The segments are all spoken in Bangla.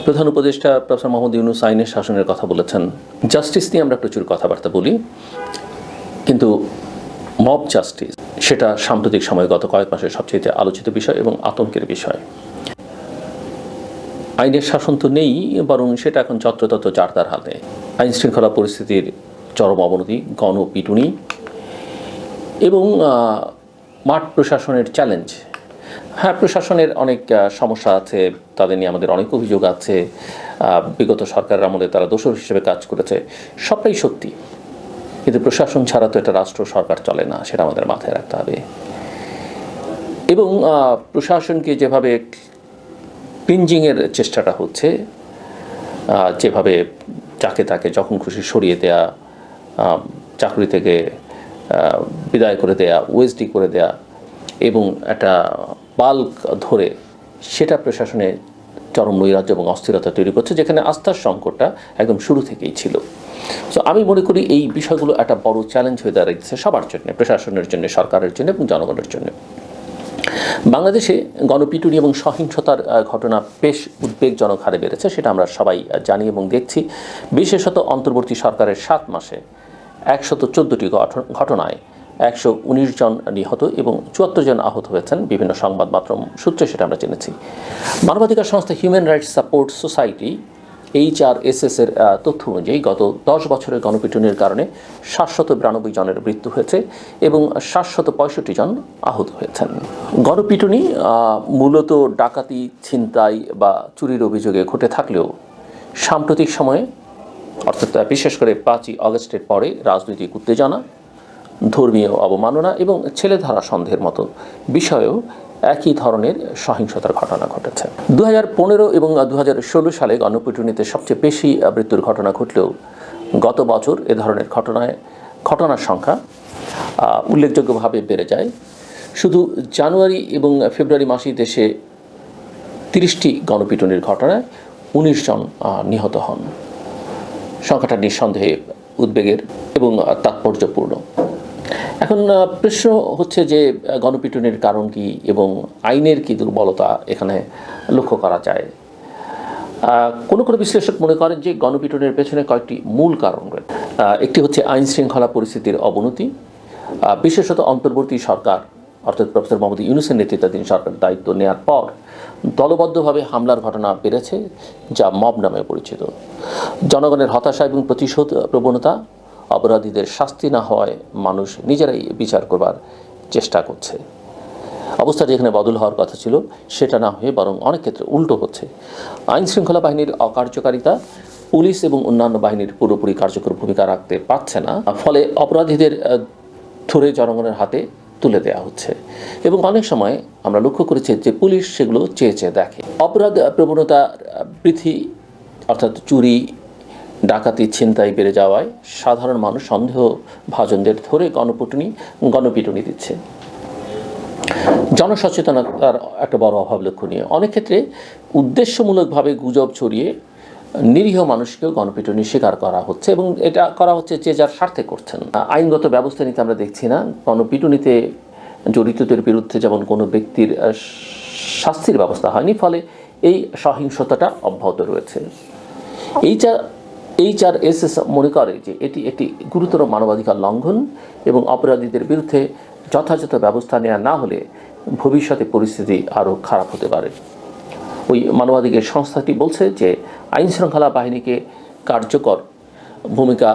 প্রধান উপদেষ্টা প্রফেসর মোহাম্মদ ইউনূস আইনের শাসনের কথা বলেছেন। জাস্টিস নিয়ে আমরা প্রচুর কথাবার্তা বলি, কিন্তু মব জাস্টিস সেটা সাম্প্রতিক সময়ে গত কয়েক মাসের সবচেয়ে আলোচিত বিষয় এবং আতঙ্কের বিষয়। আইনের শাসন তো নেই, বরং সেটা এখন যত্রতত্র যার তার হাতে। আইন শৃঙ্খলা পরিস্থিতির চরম অবনতি, গণপিটুনি এবং মাঠ প্রশাসনের চ্যালেঞ্জ। হ্যাঁ, প্রশাসনের অনেক সমস্যা আছে, তাদের নিয়ে আমাদের অনেক অভিযোগ আছে। বিগত সরকারের আমলে তারা দোষর হিসেবে কাজ করেছে, সবটাই সত্যি। কিন্তু প্রশাসন ছাড়া তো এটা রাষ্ট্র সরকার চলে না, সেটা আমাদের মাথায় রাখতে হবে। এবং প্রশাসনকে যেভাবে ক্লিনজিংয়ের চেষ্টাটা হচ্ছে, যেভাবে যাকে তাকে যখন খুশি সরিয়ে দেয়া, চাকরি থেকে বিদায় করে দেয়া, ওএসডি করে দেয়া এবং একটা বাল্ক ধরে, সেটা প্রশাসনে চরম নৈরাজ্য এবং অস্থিরতা তৈরি করছে, যেখানে আস্থার সংকটটা একদম শুরু থেকেই ছিল। সো আমি মনে করি এই বিষয়গুলো একটা বড় চ্যালেঞ্জ হয়ে দাঁড়িয়েছে সবার জন্য, প্রশাসনের জন্য, সরকারের জন্য এবং জনগণের জন্য। বাংলাদেশে গণপিটুনি এবং সহিংসতার ঘটনা বেশ উদ্বেগজনক হারে বেড়েছে, সেটা আমরা সবাই জানি এবং দেখছি। বিশেষত অন্তর্বর্তী সরকারের 7 মাসে 114টি ঘটনায় 119 জন নিহত এবং 74 জন আহত হয়েছেন। বিভিন্ন সংবাদ মাধ্যম সূত্রে সেটা আমরা জেনেছি। মানবাধিকার সংস্থা human rights support society HRSS এর তথ্য অনুযায়ী গত 10 বছরের গণপিটুনির কারণে 792 জনের মৃত্যু হয়েছে এবং 765 জন আহত হয়েছেন। গণপিটুনি মূলত ডাকাতি, ছিনতাই বা চুরির অভিযোগে ঘটে থাকলেও সাম্প্রতিক সময়ে, অর্থাৎ বিশেষ করে 5ই আগস্টের পরে, রাজনৈতিক উত্তেজনা, ধর্মীয় অবমাননা এবং ছেলেধরা সন্দেহের মতো বিষয়েও একই ধরনের সহিংসতার ঘটনা ঘটেছে। 2015 এবং 2016 সালে গণপিটুনিতে সবচেয়ে বেশি মৃত্যুর ঘটনা ঘটলেও গত বছর এ ধরনের ঘটনার সংখ্যা উল্লেখযোগ্যভাবে বেড়ে যায়। শুধু জানুয়ারি এবং ফেব্রুয়ারি মাসেই দেশে 30টি গণপিটুনির ঘটনায় 19 জন নিহত হন। সংখ্যাটা নিঃসন্দেহে উদ্বেগের এবং তাৎপর্যপূর্ণ। এখন প্রশ্ন হচ্ছে যে গণপিটুনির কারণ কি এবং আইনের কি দুর্বলতা এখানে লক্ষ্য করা যায়। কোনো বিশ্লেষক মনে করেন যে গণপিটুনির পেছনে কয়েকটি মূল কারণ রয়েছে। একটি হচ্ছে আইন শৃঙ্খলা পরিস্থিতির অবনতি, বিশেষত অন্তর্বর্তী সরকার, অর্থাৎ প্রফেসর মোহাম্মদ ইউনূসের নেতৃত্বাধীন সরকার দায়িত্ব নেওয়ার পর দলবদ্ধভাবে হামলার ঘটনা বেড়েছে, যা মব নামে পরিচিত। জনগণের হতাশা এবং প্রতিশোধ প্রবণতা, অপরাধীদের শাস্তি না হওয়ায় মানুষ নিজেরাই বিচার করবার চেষ্টা করছে। অবস্থা যেখানে বদল হওয়ার কথা ছিল সেটা না হয়ে বরং অনেক ক্ষেত্রে উল্টো হচ্ছে। আইন শৃঙ্খলা বাহিনীর অকার্যকারিতা, পুলিশ এবং অন্যান্য বাহিনীর পুরোপুরি কার্যকর ভূমিকা রাখতে পারছে না, ফলে অপরাধীদের ধরে জনগণের হাতে তুলে দেওয়া হচ্ছে। এবং অনেক সময় আমরা লক্ষ্য করেছি যে পুলিশ সেগুলো চেয়ে দেখে। অপরাধ প্রবণতা বৃদ্ধি, অর্থাৎ চুরি, ডাকাতি, ছিনতাই বেড়ে যাওয়ায় সাধারণ মানুষ সন্দেহভাজনদের ধরে গণপিটুনি দিচ্ছে। জনসচেতনতার একটা বড় অভাব লক্ষণীয়। অনেক ক্ষেত্রে উদ্দেশ্যমূলকভাবে গুজব ছড়িয়ে নিরীহ মানুষকেও গণপিটুনির শিকার করা হচ্ছে এবং এটা করা হচ্ছে যে যার স্বার্থে করছেন। আইনগত ব্যবস্থা নিতে আমরা দেখছি না। গণপিটুনিতে জড়িতদের বিরুদ্ধে যেমন কোনো ব্যক্তির শাস্তির ব্যবস্থা হয়নি, ফলে এই সহিংসতাটা অব্যাহত রয়েছে। HRSS মনে করে যে এটি একটি গুরুতর মানবাধিকার লঙ্ঘন এবং অপরাধীদের বিরুদ্ধে যথাযথ ব্যবস্থা নেওয়া না হলে ভবিষ্যতে পরিস্থিতি আরও খারাপ হতে পারে। ওই মানবাধিকার সংস্থাটি বলছে যে আইন শৃঙ্খলা বাহিনীকে কার্যকর ভূমিকা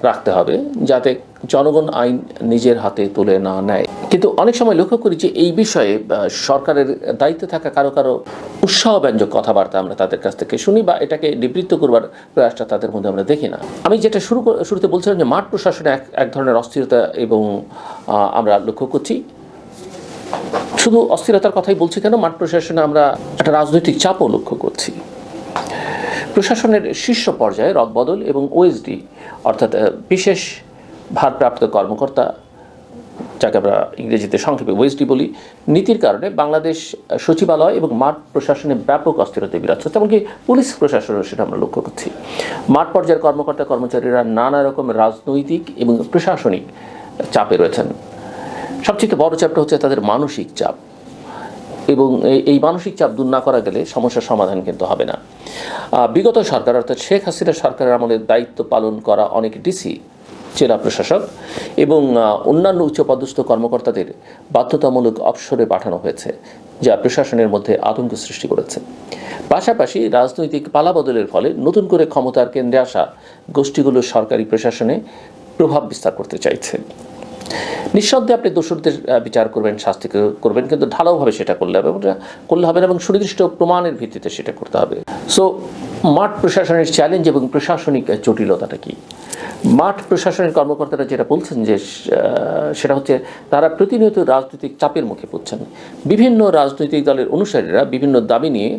রাখতে হবে যাতে জনগণ আইন নিজের হাতে তুলে না নেয়। কিন্তু অনেক সময় লক্ষ্য করি যে এই বিষয়ে সরকারের দায়িত্বে থাকা কারো উৎসাহব্যঞ্জক কথাবার্তা আমরা তাদের কাছ থেকে শুনি বা এটাকে নিবৃত্ত করবার প্রয়াসটা তাদের মধ্যে আমরা দেখি না। আমি যেটা শুরুতে বলছিলাম যে মাঠ প্রশাসনে এক ধরনের অস্থিরতা এবং আমরা লক্ষ্য করছি। শুধু অস্থিরতার কথাই বলছি কেন, মাঠ প্রশাসনে আমরা একটা রাজনৈতিক চাপও লক্ষ্য করছি। প্রশাসনের শীর্ষ পর্যায়ে রদবদল এবং ওএসডি, অর্থাৎ বিশেষ ভারপ্রাপ্ত কর্মকর্তা, যাকে আমরা ইংরেজিতে সংক্ষেপে ওএসডি বলি, নীতির কারণে বাংলাদেশ সচিবালয় এবং মাঠ প্রশাসনে ব্যাপক অস্থিরতা বিরাজ হচ্ছে। এমনকি পুলিশ প্রশাসনেও সেটা আমরা লক্ষ্য করছি। মাঠ পর্যায়ের কর্মচারীরা নানা রকম রাজনৈতিক এবং প্রশাসনিক চাপে রয়েছেন। সবচেয়ে বড় চাপটা হচ্ছে তাদের মানসিক চাপ, এবং এই মানসিক চাপ দূর না করা গেলে সমস্যার সমাধান কিন্তু হবে না। বিগত সরকার অর্থাৎ শেখ হাসিনা সরকারের আমলে দায়িত্ব পালন করা অনেক ডিসি, জেলা প্রশাসক এবং অন্যান্য উচ্চপদস্থ কর্মকর্তাদের বাধ্যতামূলক অবসরে পাঠানো হয়েছে, যা প্রশাসনের মধ্যে আতঙ্ক সৃষ্টি করেছে। পাশাপাশি রাজনৈতিক পালাবদলের ফলে নতুন করে ক্ষমতার কেন্দ্রে আসা গোষ্ঠীগুলো সরকারি প্রশাসনে প্রভাব বিস্তার করতে চাইছে। নিঃসন্দেহে আপনি দোষরদের বিচার করবেন, শাস্তি করবেন, কিন্তু ঢালাওভাবে সেটা করলে হবে এবং সুনির্দিষ্ট প্রমাণের ভিত্তিতে সেটা করতে হবে। সো মাঠ প্রশাসনের চ্যালেঞ্জ এবং প্রশাসনিক জটিলতাটা কি? মাঠ প্রশাসনের কর্মকর্তারা যেটা বলছেন যে সেটা হচ্ছে তারা প্রতিনিয়ত রাজনৈতিক চাপের মুখে পড়ছেন। বিভিন্ন রাজনৈতিক দলের অনুসারীরা বিভিন্ন দাবি নিয়ে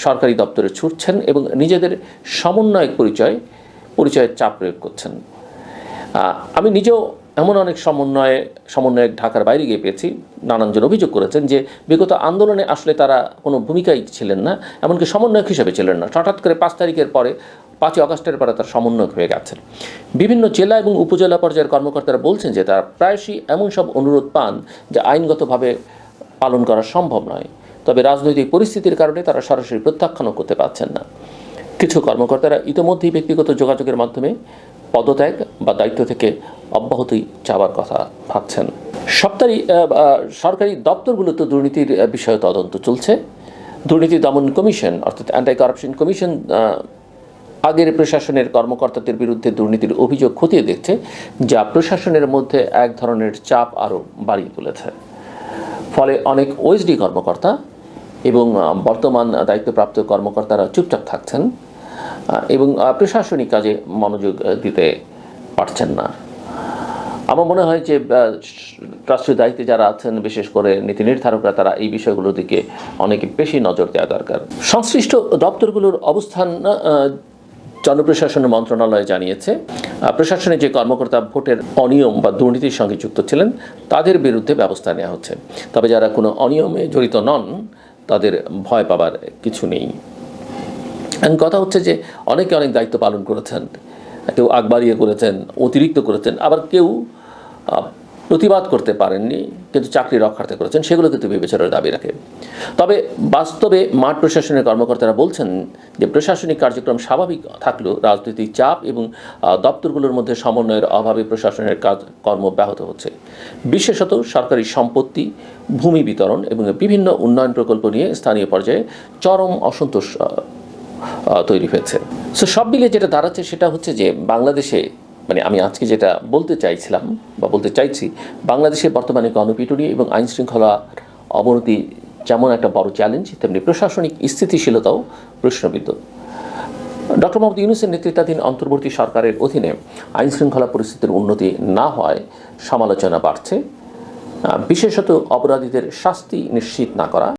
সরকারি দপ্তরে ছুটছেন এবং নিজেদের সমন্বয়ক পরিচয়ের চাপ প্রয়োগ করছেন। আমি নিজেও এমন অনেক সমন্বয়ক ঢাকার বাইরে গিয়ে পেয়েছি। নানানজন অভিযোগ করেছেন যে বিগত আন্দোলনে আসলে তারা কোনো ভূমিকাই ছিলেন না, এমনকি সমন্বয়ক হিসেবে ছিলেন না। হঠাৎ করে 5 তারিখের পরে 5ই আগস্টের পরে তার সমন্বয়ক হয়ে গেছেন। বিভিন্ন জেলা এবং উপজেলা পর্যায়ের কর্মকর্তারা বলছেন যে তারা প্রায়শই এমন সব অনুরোধ পান যা আইনগতভাবে পালন করা সম্ভব নয়, তবে রাজনৈতিক পরিস্থিতির কারণে তারা সরাসরি প্রত্যাখ্যানও করতে পারছেন না। কিছু কর্মকর্তারা ইতিমধ্যেই ব্যক্তিগত যোগাযোগের মাধ্যমে পদত্যাগ বা দায়িত্ব থেকে অব্যাহতি চাওয়ার কথা ভাবছেন। সরকারি দপ্তরগুলোতে দুর্নীতির বিষয়ে তদন্ত চলছে। দুর্নীতি দমন কমিশন অর্থাৎ অ্যান্টি কারাপশন কমিশন আগের প্রশাসনের কর্মকর্তাদের বিরুদ্ধে দুর্নীতির অভিযোগ খতিয়ে দেখছে, যা প্রশাসনের মধ্যে এক ধরনের চাপ আরও বাড়িয়ে তুলেছে। ফলে অনেক ওএসডি কর্মকর্তা এবং বর্তমান দায়িত্বপ্রাপ্ত কর্মকর্তারা চুপচাপ থাকছেন এবং প্রশাসনিক কাজে মনোযোগ দিতে পারছেন না। আমার মনে হয় যে রাষ্ট্রীয় দায়িত্বে যারা আছেন, বিশেষ করে নীতি নির্ধারকরা, তারা এই বিষয়গুলোর দিকে অনেক বেশি নজর দেওয়া দরকার। সংশ্লিষ্ট দপ্তরগুলোর অবস্থান জনপ্রশাসন মন্ত্রণালয় জানিয়েছে, প্রশাসনে যে কর্মকর্তা ভোটের অনিয়ম বা দুর্নীতির সঙ্গে যুক্ত ছিলেন তাদের বিরুদ্ধে ব্যবস্থা নেওয়া হচ্ছে। তবে যারা কোনো অনিয়মে জড়িত নন তাদের ভয় পাবার কিছু নেই। কথা হচ্ছে যে অনেকে অনেক দায়িত্ব পালন করেছেন, কেউ আগ বাড়িয়ে করেছেন, অতিরিক্ত করেছেন, আবার কেউ প্রতিবাদ করতে পারেননি কিন্তু চাকরি রক্ষার্থে করেছেন, সেগুলো কিন্তু বিবেচনার দাবি রাখে। তবে বাস্তবে মাঠ প্রশাসনের কর্মকর্তারা বলছেন যে প্রশাসনিক কার্যক্রম স্বাভাবিক থাকলেও রাজনৈতিক চাপ এবং দপ্তরগুলোর মধ্যে সমন্বয়ের অভাবে প্রশাসনের কর্ম ব্যাহত হচ্ছে। বিশেষত সরকারি সম্পত্তি, ভূমি বিতরণ এবং বিভিন্ন উন্নয়ন প্রকল্প নিয়ে স্থানীয় পর্যায়ে চরম অসন্তোষ তৈরি হয়েছে। সো সব মিলিয়ে যেটা দাঁড়াচ্ছে সেটা হচ্ছে যে বাংলাদেশে, আমি আজকে যেটা বলতে চাইছিলাম বা বলতে চাইছি, বাংলাদেশে বর্তমানে গণপিটুনি এবং আইন শৃঙ্খলার অবনতি যেমন একটা বড় চ্যালেঞ্জ, তেমনি প্রশাসনিক স্থিতিশীলতাও প্রশ্নবিদ্ধ। ডক্টর মোহাম্মদ ইউনূসের নেতৃত্বাধীন অন্তর্বর্তী সরকারের অধীনে আইন শৃঙ্খলা পরিস্থিতির উন্নতি না হয় সমালোচনা বাড়ছে, বিশেষত অপরাধীদের শাস্তি নিশ্চিত না করা